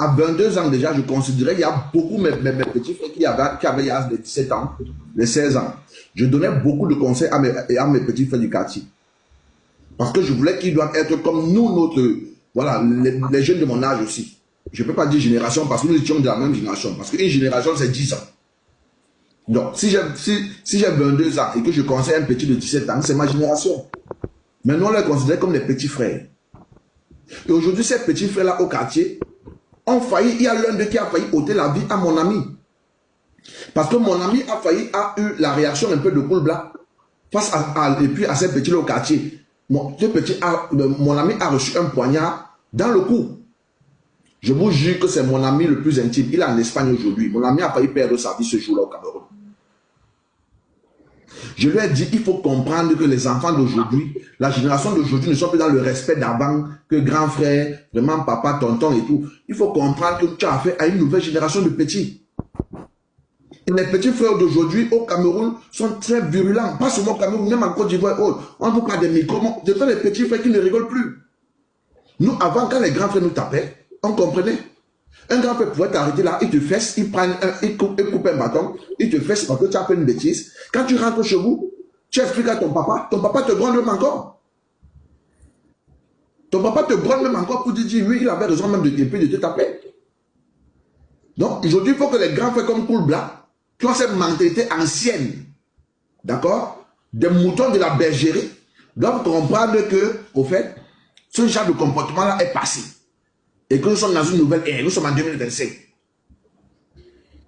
à 22 ans déjà, je considérais qu'il y a beaucoup mes petits frères qui avaient l'âge de 17 ans, de 16 ans. Je donnais beaucoup de conseils à mes petits frères du quartier. Parce que je voulais qu'ils doivent être comme nous, voilà, les jeunes de mon âge aussi. Je ne peux pas dire génération parce que nous étions de la même génération. Parce qu'une génération, c'est 10 ans. Donc, si j'ai 22 ans et que je conseille un petit de 17 ans, c'est ma génération. Mais nous, on les considère comme des petits frères. Et aujourd'hui, ces petits frères-là au quartier ont failli, il y a l'un d'eux qui a failli ôter la vie à mon ami. Parce que mon ami a eu la réaction un peu de cool black face et puis à ces petits-là au quartier. Mon ami a reçu un poignard dans le cou. Je vous jure que c'est mon ami le plus intime. Il est en Espagne aujourd'hui. Mon ami a failli perdre sa vie ce jour-là au Cameroun. Je lui ai dit, il faut comprendre que les enfants d'aujourd'hui, la génération d'aujourd'hui ne sont plus dans le respect d'avant, que grand frère, vraiment papa, tonton et tout. Il faut comprendre que tu as affaire à une nouvelle génération de petits. Et les petits frères d'aujourd'hui au Cameroun sont très virulents. Pas seulement au Cameroun, même en Côte d'Ivoire. On ne veut pas des micros. Ce sont les petits frères qui ne rigolent plus. Nous, avant, quand les grands frères nous tapaient, on comprenait. Un grand frère pouvait t'arrêter là, il te fesse, il coupe un bâton, il te fesse parce que tu as fait une bêtise. Quand tu rentres chez vous, tu expliques à ton papa te gronde même encore. Ton papa te gronde même encore pour te dire, oui, il avait raison même de te taper. Donc, aujourd'hui, il faut que les grands frères comme Cool Black, qui ont cette mentalité ancienne, d'accord, des moutons de la bergerie, doivent comprendre que, au fait, ce genre de comportement-là est passé. Et que nous sommes dans une nouvelle ère, nous sommes en 2025.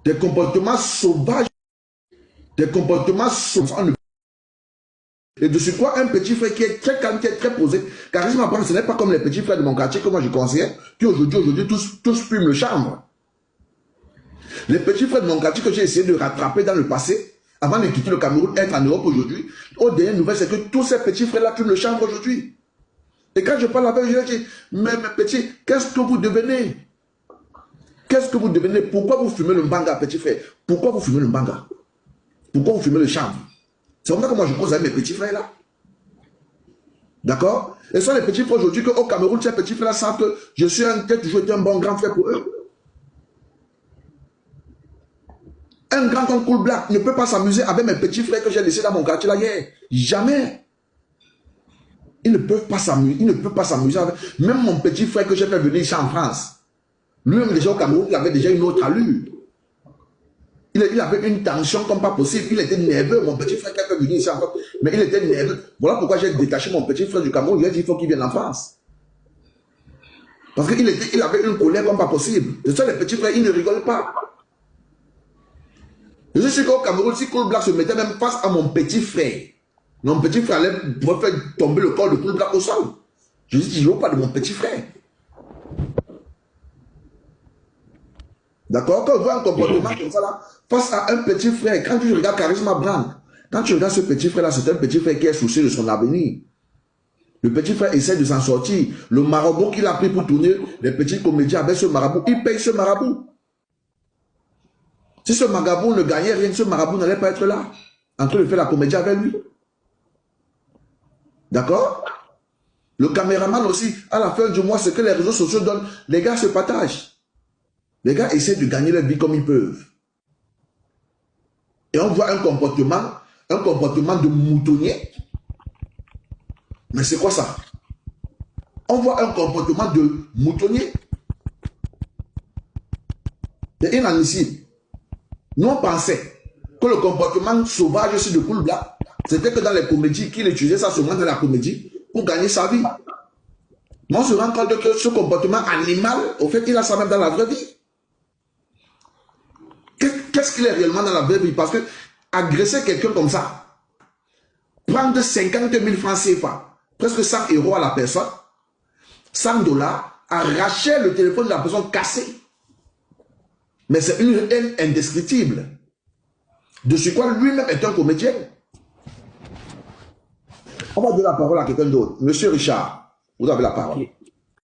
Des comportements sauvages, des comportements sauvages. Et de ce quoi, un petit frère qui est très calme, qui est très posé, charisme à prendre, ce n'est pas comme les petits frères de mon quartier que moi je conseillais, qui aujourd'hui tous fument le chambre. Les petits frères de mon quartier que j'ai essayé de rattraper dans le passé, avant de quitter le Cameroun, être en Europe aujourd'hui, aux dernières nouvelles, c'est que tous ces petits frères-là fument le chambre aujourd'hui. Et quand je parle avec eux, je leur dis, mais mes petits, qu'est-ce que vous devenez? Qu'est-ce que vous devenez? Pourquoi vous fumez le mbanga, petit frère? Pourquoi vous fumez le mbanga? Pourquoi vous fumez le chambre? C'est comme ça que moi je cause avec mes petits frères là. D'accord? Et ce sont les petits frères aujourd'hui qu'au Cameroun, ces petits frères là savent que je suis toujours été un bon grand frère pour eux. Un grand comme Cool Black ne peut pas s'amuser avec mes petits frères que j'ai laissés dans mon quartier là hier. Jamais. Ils ne peuvent pas s'amuser avec... Même mon petit frère que j'ai fait venir ici en France, lui-même déjà au Cameroun, il avait déjà une autre allure. Il avait une tension comme pas possible. Il était nerveux, mon petit frère qui a fait venir ici en France. Mais il était nerveux. Voilà pourquoi j'ai détaché mon petit frère du Cameroun. Il a dit il faut qu'il vienne en France. Parce qu'il avait une colère comme pas possible. De ça, les petits frères, ils ne rigolent pas. Je suis sûr qu'au Cameroun, si Cool Black se mettait même face à mon petit frère, mon petit frère pourrait faire tomber le corps de Cool Black au sol. Je dis, je ne veux pas de mon petit frère. D'accord? Quand on voit un comportement comme ça là, face à un petit frère, quand tu regardes Charisma Brand, quand tu regardes ce petit frère là, c'est un petit frère qui est soucieux de son avenir. Le petit frère essaie de s'en sortir. Le marabout qu'il a pris pour tourner les petits comédiens avec ce marabout, il paye ce marabout. Si ce marabout ne gagnait rien, ce marabout n'allait pas être là, en train de faire la comédie avec lui. D'accord? Le caméraman aussi, à la fin du mois, ce que les réseaux sociaux donnent, les gars se partagent. Les gars essaient de gagner leur vie comme ils peuvent. Et on voit un comportement de moutonnier. Mais c'est quoi ça? On voit un comportement de moutonnier. C'est inadmissible. Nous, on pensait que le comportement sauvage aussi de Cool Black, c'était que dans les comédies, qu'il utilisait ça seulement dans la comédie pour gagner sa vie. Mais on se rend compte que ce comportement animal, au fait, il a ça même dans la vraie vie. Qu'est-ce qu'il est réellement dans la vraie vie? Parce que agresser quelqu'un comme ça, prendre 50 000 francs CFA, presque 100 € à la personne, 100 $, arracher le téléphone de la personne cassé. Mais c'est une haine indescriptible. De ce quoi lui-même est un comédien. On va donner la parole à quelqu'un d'autre. Monsieur Richard, vous avez la parole.